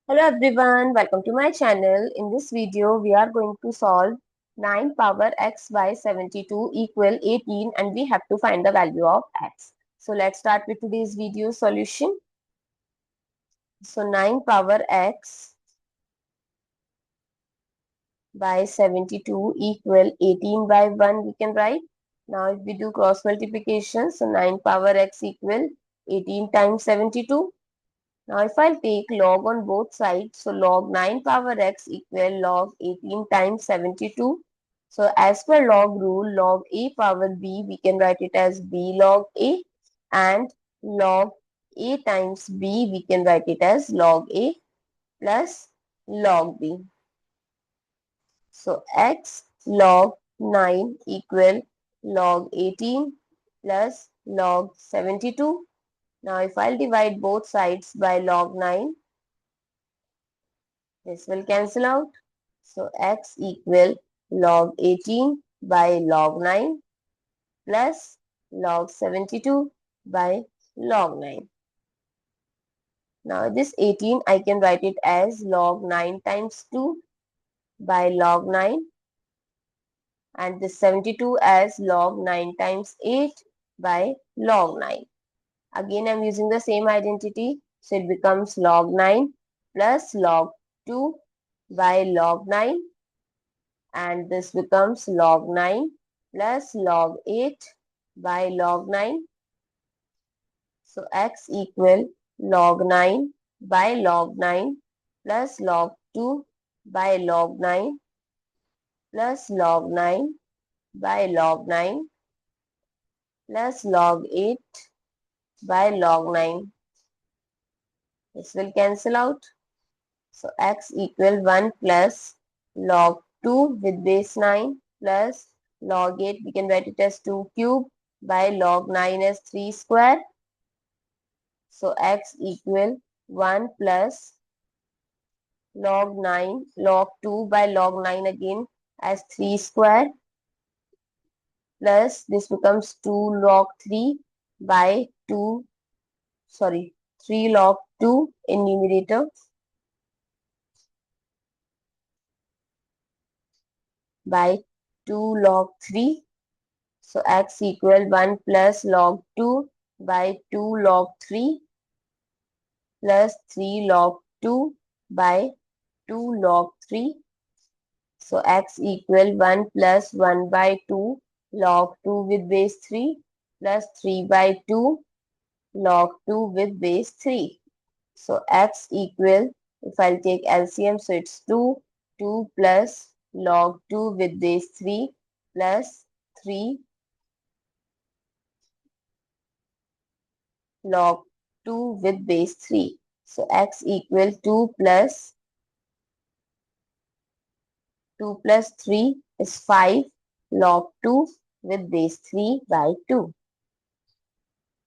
Hello everyone, welcome to my channel. In this video, we are going to solve 9 power x by 72 equal 18 and we have to find the value of x. So let's start with today's video solution. So 9 power x by 72 equal 18 by 1 we can write. Now if we do cross multiplication, so 9 power x equal 18 times 72. Now if I take log on both sides, so log 9 power x equal log 18 times 72. So as per log rule, log a power b, we can write it as b log a, and log a times b, we can write it as log a plus log b. So x log 9 equal log 18 plus log 72. Now if I'll divide both sides by log 9, this will cancel out. So x equal log 18 by log 9 plus log 72 by log 9. Now this 18 I can write it as log 9 times 2 by log 9, and this 72 as log 9 times 8 by log 9. Again I'm using the same identity, so it becomes log 9 plus log 2 by log 9, and this becomes log 9 plus log 8 by log 9. So x equal log 9 by log 9 plus log 2 by log 9 plus log 9 by log 9 plus log 8 by log 9. This will cancel out. So x equal 1 plus log 2 with base 9 plus log 8, we can write it as 2 cube by log 9 as 3 square. So x equal 1 plus log 9, log 2 by log 9 again as 3 square, plus this becomes 2 log 3 by 3 log 2 in numerator by 2 log 3. So x equal 1 plus log 2 by 2 log 3 plus 3 log 2 by 2 log 3. So x equal 1 plus 1 by 2 log 2 with base 3 plus 3 by 2 log 2 with base 3. So x equal, if I'll take LCM, so it's 2 plus log 2 with base 3 plus 3 log 2 with base 3. So x equal 2 plus 3 is 5 log 2 with base 3 by 2.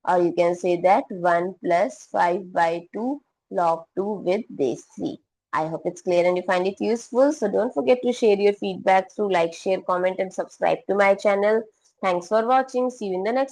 Or you can say that 1 plus 5 by 2 log 2 with base 3. I hope it's clear and you find it useful. So don't forget to share your feedback through like, share, comment and subscribe to my channel. Thanks for watching. See you in the next